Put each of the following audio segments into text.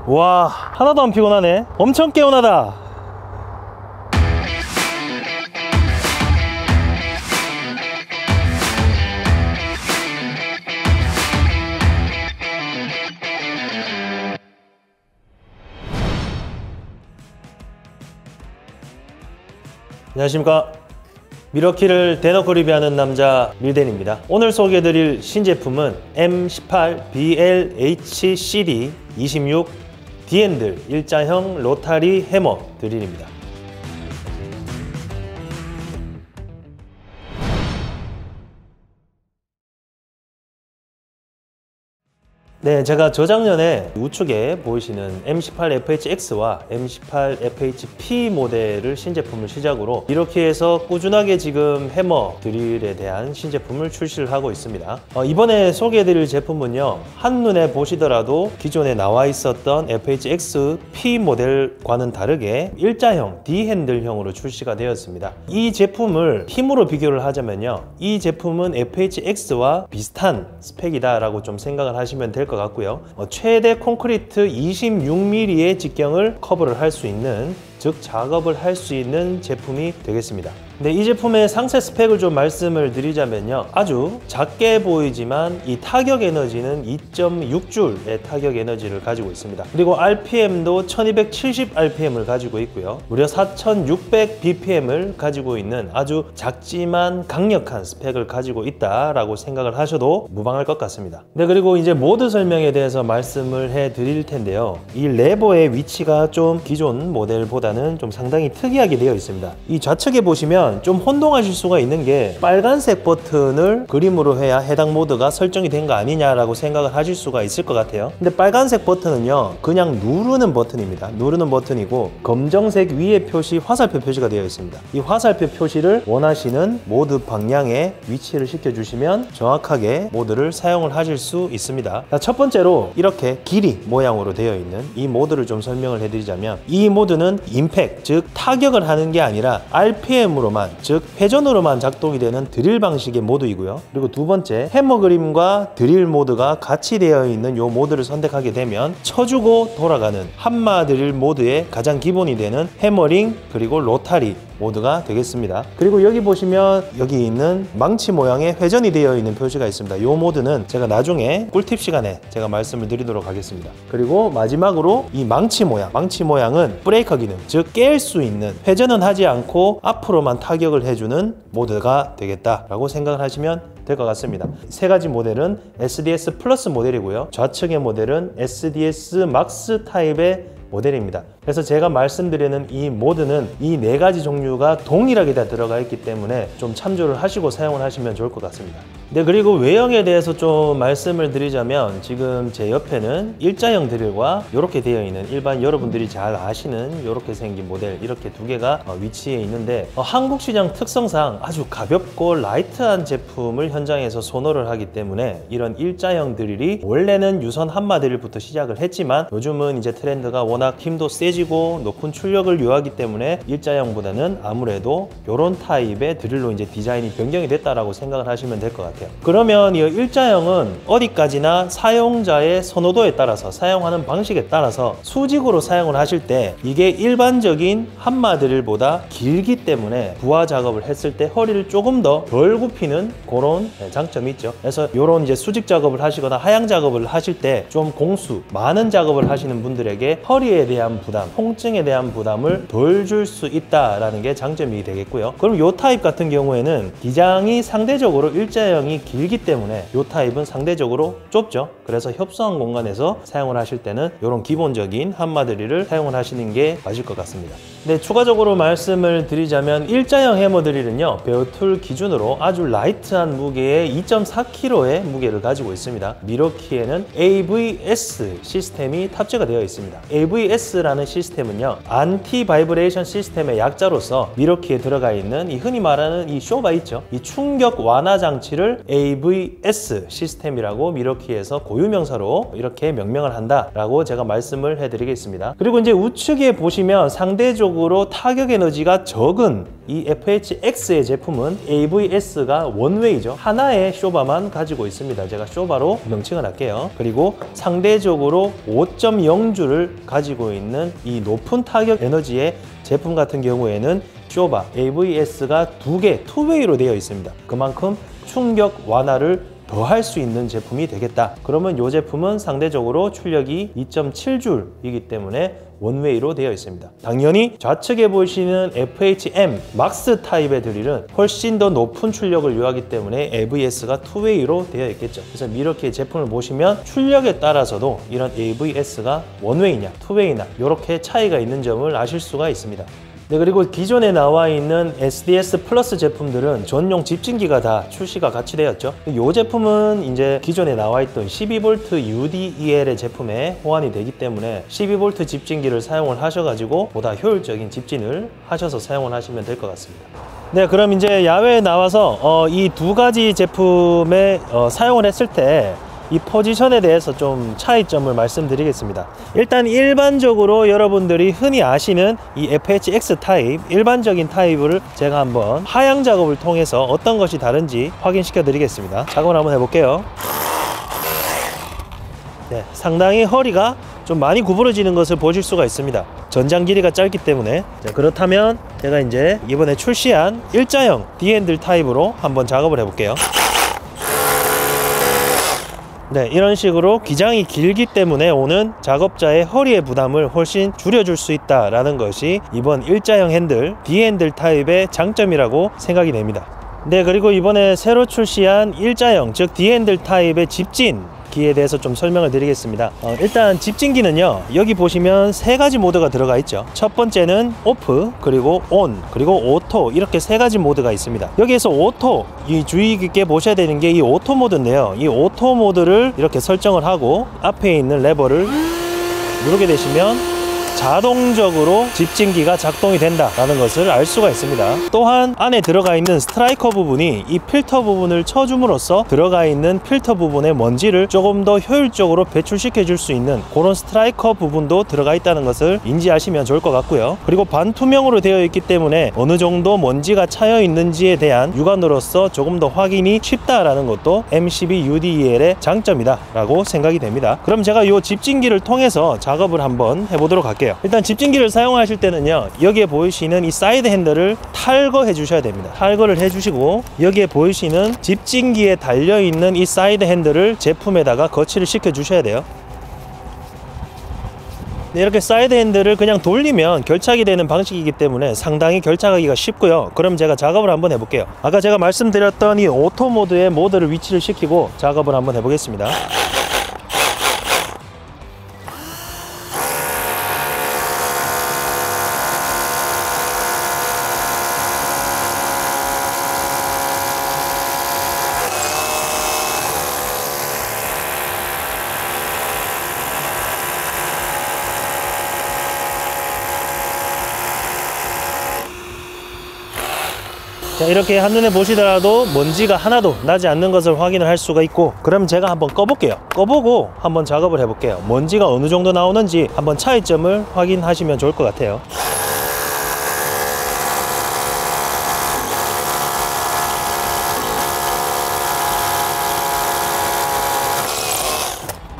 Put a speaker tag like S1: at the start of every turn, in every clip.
S1: 와, 하나도 안 피곤하네. 엄청 개운하다. 안녕하십니까. 미러키를 대놓고 리뷰하는 남자 밀덴입니다. 오늘 소개해드릴 신제품은 M18BLHCD26 디핸들 일자형 로타리 해머 드릴입니다. 네, 제가 저작년에 우측에 보이시는 M18FHX와 M18FHP 모델을 신제품을 시작으로 이렇게 해서 꾸준하게 지금 해머 드릴에 대한 신제품을 출시를 하고 있습니다. 이번에 소개해드릴 제품은요, 한눈에 보시더라도 기존에 나와 있었던 FHX-P 모델과는 다르게 일자형 D핸들형으로 출시가 되었습니다. 이 제품을 힘으로 비교를 하자면요, 이 제품은 FHX와 비슷한 스펙이다 라고 좀 생각을 하시면 될 것 같고요. 최대 콘크리트 26mm의 직경을 커버를 할 수 있는, 즉 작업을 할 수 있는 제품이 되겠습니다. 근데 이 제품의 상세 스펙을 좀 말씀을 드리자면요, 아주 작게 보이지만 이 타격 에너지는 2.6줄의 타격 에너지를 가지고 있습니다. 그리고 RPM도 1270rpm을 가지고 있고요, 무려 4600bpm을 가지고 있는 아주 작지만 강력한 스펙을 가지고 있다라고 생각을 하셔도 무방할 것 같습니다. 네, 그리고 이제 모드 설명에 대해서 말씀을 해 드릴 텐데요, 이 레버의 위치가 좀 기존 모델보다는 좀 상당히 특이하게 되어 있습니다. 이 좌측에 보시면 좀 혼동하실 수가 있는 게, 빨간색 버튼을 그림으로 해야 해당 모드가 설정이 된 거 아니냐라고 생각을 하실 수가 있을 것 같아요. 근데 빨간색 버튼은요, 그냥 누르는 버튼입니다. 누르는 버튼이고, 검정색 위에 표시, 화살표 표시가 되어 있습니다. 이 화살표 표시를 원하시는 모드 방향에 위치를 시켜주시면 정확하게 모드를 사용을 하실 수 있습니다. 첫 번째로 이렇게 길이 모양으로 되어 있는 이 모드를 좀 설명을 해드리자면, 이 모드는 임팩, 즉 타격을 하는 게 아니라 RPM으로만, 즉 회전으로만 작동이 되는 드릴 방식의 모드이고요. 그리고 두 번째, 해머 그림과 드릴 모드가 같이 되어 있는 이 모드를 선택하게 되면 쳐주고 돌아가는 한마 드릴 모드의 가장 기본이 되는 해머링 그리고 로타리 모드가 되겠습니다. 그리고 여기 보시면 여기 있는 망치 모양의 회전이 되어 있는 표시가 있습니다. 이 모드는 제가 나중에 꿀팁 시간에 제가 말씀을 드리도록 하겠습니다. 그리고 마지막으로 이 망치 모양은 브레이커 기능, 즉 깰 수 있는, 회전은 하지 않고 앞으로만 타격을 해주는 모드가 되겠다라고 생각을 하시면 될 것 같습니다. 세 가지 모델은 SDS 플러스 모델이고요, 좌측의 모델은 SDS 막스 타입의 모델입니다. 그래서 제가 말씀드리는 이 모드는 이 네 가지 종류가 동일하게 다 들어가 있기 때문에 좀 참조를 하시고 사용을 하시면 좋을 것 같습니다. 네, 그리고 외형에 대해서 좀 말씀을 드리자면, 지금 제 옆에는 일자형 드릴과 이렇게 되어 있는 일반 여러분들이 잘 아시는 이렇게 생긴 모델, 이렇게 두 개가 위치해 있는데, 한국 시장 특성상 아주 가볍고 라이트한 제품을 현장에서 선호를 하기 때문에 이런 일자형 드릴이 원래는 유선 한마 드릴부터 시작을 했지만, 요즘은 이제 트렌드가 워낙 힘도 세지고 높은 출력을 요하기 때문에 일자형보다는 아무래도 이런 타입의 드릴로 이제 디자인이 변경이 됐다라고 생각을 하시면 될 것 같아요. 그러면 이 일자형은 어디까지나 사용자의 선호도에 따라서, 사용하는 방식에 따라서 수직으로 사용을 하실 때 이게 일반적인 한마 드릴보다 길기 때문에 부하 작업을 했을 때 허리를 조금 더 덜 굽히는 그런 장점이 있죠. 그래서 이런 이제 수직 작업을 하시거나 하향 작업을 하실 때 좀 공수 많은 작업을 하시는 분들에게 허리에 대한 부담, 통증에 대한 부담을 덜 줄 수 있다라는 게 장점이 되겠고요. 그럼 이 타입 같은 경우에는 기장이 상대적으로 일자형이 길기 때문에 이 타입은 상대적으로 좁죠. 그래서 협소한 공간에서 사용을 하실 때는 이런 기본적인 한마 드릴을 사용을 하시는 게 맞을 것 같습니다. 네, 추가적으로 말씀을 드리자면 일자형 해머 드릴은요, 베어툴 기준으로 아주 라이트한 무게의 2.4kg의 무게를 가지고 있습니다. 미러키에는 AVS 시스템이 탑재가 되어 있습니다. AVS라는 시스템은요, 안티 바이브레이션 시스템의 약자로서 미러키에 들어가 있는 이 흔히 말하는 이 쇼바 있죠, 이 충격 완화 장치를 모드를 AVS 시스템이라고 미러키에서 고유명사로 이렇게 명명을 한다라고 제가 말씀을 해드리겠습니다. 그리고 이제 우측에 보시면 상대적으로 타격 에너지가 적은 이 FHX의 제품은 AVS가 원웨이죠. 하나의 쇼바만 가지고 있습니다. 제가 쇼바로 명칭을 할게요. 그리고 상대적으로 5.0주를 가지고 있는 이 높은 타격 에너지의 제품 같은 경우에는 쇼바 AVS가 2개 투웨이로 되어 있습니다. 그만큼 충격 완화를 더 할 수 있는 제품이 되겠다. 그러면 이 제품은 상대적으로 출력이 2.7줄이기 때문에 원웨이로 되어 있습니다. 당연히 좌측에 보시는 FHM 막스 타입의 드릴은 훨씬 더 높은 출력을 요하기 때문에 AVS가 투웨이로 되어 있겠죠. 그래서 미러키의 제품을 보시면 출력에 따라서도 이런 AVS가 원웨이냐 투웨이냐 이렇게 차이가 있는 점을 아실 수가 있습니다. 네, 그리고 기존에 나와 있는 SDS 플러스 제품들은 전용 집진기가 다 출시가 같이 되었죠. 이 제품은 이제 기존에 나와 있던 12V UDEL의 제품에 호환이 되기 때문에 12V 집진기를 사용을 하셔가지고 보다 효율적인 집진을 하셔서 사용을 하시면 될 것 같습니다. 네, 그럼 이제 야외에 나와서 이 두 가지 제품에 사용을 했을 때 이 포지션에 대해서 좀 차이점을 말씀드리겠습니다. 일단 일반적으로 여러분들이 흔히 아시는 이 FHX 타입, 일반적인 타입을 제가 한번 하향 작업을 통해서 어떤 것이 다른지 확인시켜 드리겠습니다. 작업을 한번 해볼게요. 네, 상당히 허리가 좀 많이 구부러지는 것을 보실 수가 있습니다. 전장 길이가 짧기 때문에. 자, 그렇다면 제가 이제 이번에 출시한 일자형 D-핸들 타입으로 한번 작업을 해볼게요. 네, 이런 식으로 기장이 길기 때문에 오는 작업자의 허리의 부담을 훨씬 줄여줄 수 있다는 것이 이번 일자형 핸들, D-핸들 타입의 장점이라고 생각이 됩니다. 네, 그리고 이번에 새로 출시한 일자형, 즉 D-핸들 타입의 집진기에 대해서 좀 설명을 드리겠습니다. 일단 집진기는요, 여기 보시면 세 가지 모드가 들어가 있죠. 첫 번째는 오프, 그리고 온, 그리고 오토, 이렇게 세 가지 모드가 있습니다. 여기에서 오토, 이 주의 깊게 보셔야 되는 게 이 오토 모드인데요, 이 오토 모드를 이렇게 설정을 하고 앞에 있는 레버를 누르게 되시면 자동적으로 집진기가 작동이 된다는 것을 알 수가 있습니다. 또한 안에 들어가 있는 스트라이커 부분이 이 필터 부분을 쳐줌으로써 들어가 있는 필터 부분의 먼지를 조금 더 효율적으로 배출시켜 줄 수 있는 그런 스트라이커 부분도 들어가 있다는 것을 인지하시면 좋을 것 같고요. 그리고 반투명으로 되어 있기 때문에 어느 정도 먼지가 차여 있는지에 대한 육안으로서 조금 더 확인이 쉽다라는 것도 M12 UDEL의 장점이다 라고 생각이 됩니다. 그럼 제가 이 집진기를 통해서 작업을 한번 해보도록 할게요. 일단 집진기를 사용하실 때는요, 여기에 보이시는 이 사이드 핸들을 탈거해 주셔야 됩니다. 탈거를 해 주시고 여기에 보이시는 집진기에 달려있는 이 사이드 핸들을 제품에다가 거치를 시켜 주셔야 돼요. 네, 이렇게 사이드 핸들을 그냥 돌리면 결착이 되는 방식이기 때문에 상당히 결착하기가 쉽고요. 그럼 제가 작업을 한번 해볼게요. 아까 제가 말씀드렸던 이 오토 모드의 모드를 위치를 시키고 작업을 한번 해보겠습니다. 자, 이렇게 한눈에 보시더라도 먼지가 하나도 나지 않는 것을 확인을 할 수가 있고, 그럼 제가 한번 꺼볼게요. 꺼보고 한번 작업을 해볼게요. 먼지가 어느 정도 나오는지 한번 차이점을 확인하시면 좋을 것 같아요.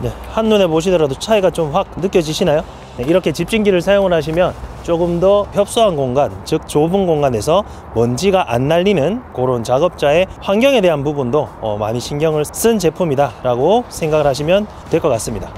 S1: 네, 한눈에 보시더라도 차이가 좀 확 느껴지시나요? 네, 이렇게 집진기를 사용을 하시면 조금 더 협소한 공간, 즉 좁은 공간에서 먼지가 안 날리는 그런 작업자의 환경에 대한 부분도 많이 신경을 쓴 제품이다 라고 생각을 하시면 될 것 같습니다.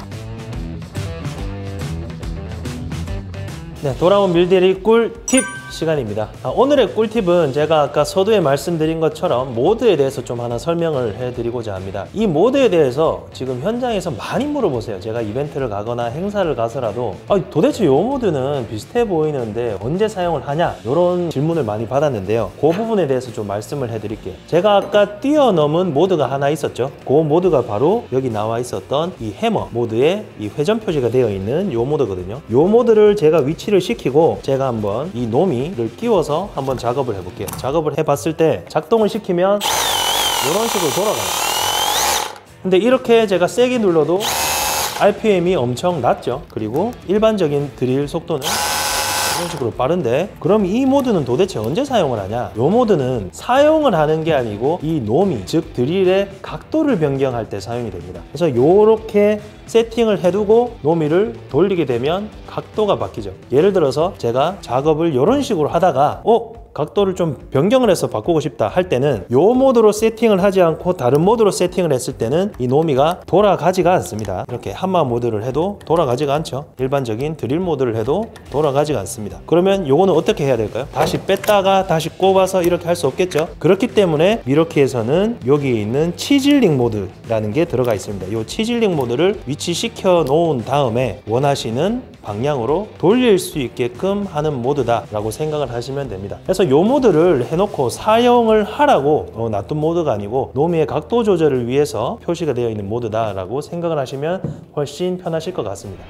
S1: 네, 돌아온 밀대리 꿀팁 시간입니다. 오늘의 꿀팁은 제가 아까 서두에 말씀드린 것처럼 모드에 대해서 좀 하나 설명을 해드리고자 합니다. 이 모드에 대해서 지금 현장에서 많이 물어보세요. 제가 이벤트를 가거나 행사를 가서라도 도대체 이 모드는 비슷해 보이는데 언제 사용을 하냐, 이런 질문을 많이 받았는데요. 그 부분에 대해서 좀 말씀을 해드릴게요. 제가 아까 뛰어넘은 모드가 하나 있었죠. 그 모드가 바로 여기 나와 있었던 이 해머 모드에 이 회전 표시가 되어 있는 이 모드거든요. 이 모드를 제가 위치를 시키고 제가 한번 이 노미를 끼워서 한번 작업을 해볼게요. 작업을 해봤을 때 작동을 시키면 이런 식으로 돌아가요. 근데 이렇게 제가 세게 눌러도 RPM이 엄청 낮죠. 그리고 일반적인 드릴 속도는 이런 식으로 빠른데, 그럼 이 모드는 도대체 언제 사용을 하냐? 이 모드는 사용을 하는 게 아니고 이 노미, 즉 드릴의 각도를 변경할 때 사용이 됩니다. 그래서 이렇게 세팅을 해두고 노미를 돌리게 되면 각도가 바뀌죠. 예를 들어서 제가 작업을 이런 식으로 하다가 각도를 좀 변경을 해서 바꾸고 싶다 할 때는 이 모드로 세팅을 하지 않고 다른 모드로 세팅을 했을 때는 이 노미가 돌아가지가 않습니다. 이렇게 한마 모드를 해도 돌아가지가 않죠. 일반적인 드릴 모드를 해도 돌아가지가 않습니다. 그러면 요거는 어떻게 해야 될까요? 다시 뺐다가 다시 꼽아서 이렇게 할 수 없겠죠. 그렇기 때문에 미러키에서는 여기 있는 치질링 모드라는 게 들어가 있습니다. 이 치질링 모드를 위치시켜 놓은 다음에 원하시는 방향으로 돌릴 수 있게끔 하는 모드다 라고 생각을 하시면 됩니다. 그래서 이 모드를 해놓고 사용을 하라고 놔둔 모드가 아니고 노미의 각도 조절을 위해서 표시가 되어 있는 모드다 라고 생각을 하시면 훨씬 편하실 것 같습니다.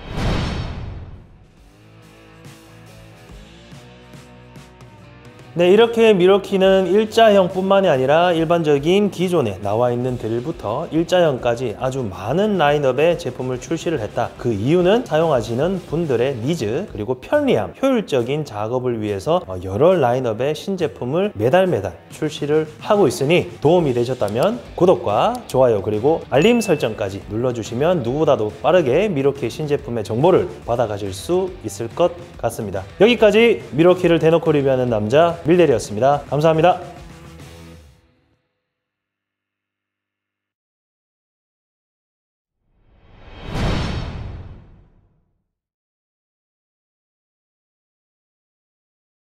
S1: 네, 이렇게 미러키는 일자형 뿐만이 아니라 일반적인 기존에 나와 있는 드릴부터 일자형까지 아주 많은 라인업의 제품을 출시를 했다. 그 이유는 사용하시는 분들의 니즈, 그리고 편리함, 효율적인 작업을 위해서 여러 라인업의 신제품을 매달 출시를 하고 있으니 도움이 되셨다면 구독과 좋아요 그리고 알림 설정까지 눌러주시면 누구보다도 빠르게 미러키 신제품의 정보를 받아가실 수 있을 것 같습니다. 여기까지 미러키를 대놓고 리뷰하는 남자 밀대리였습니다. 감사합니다.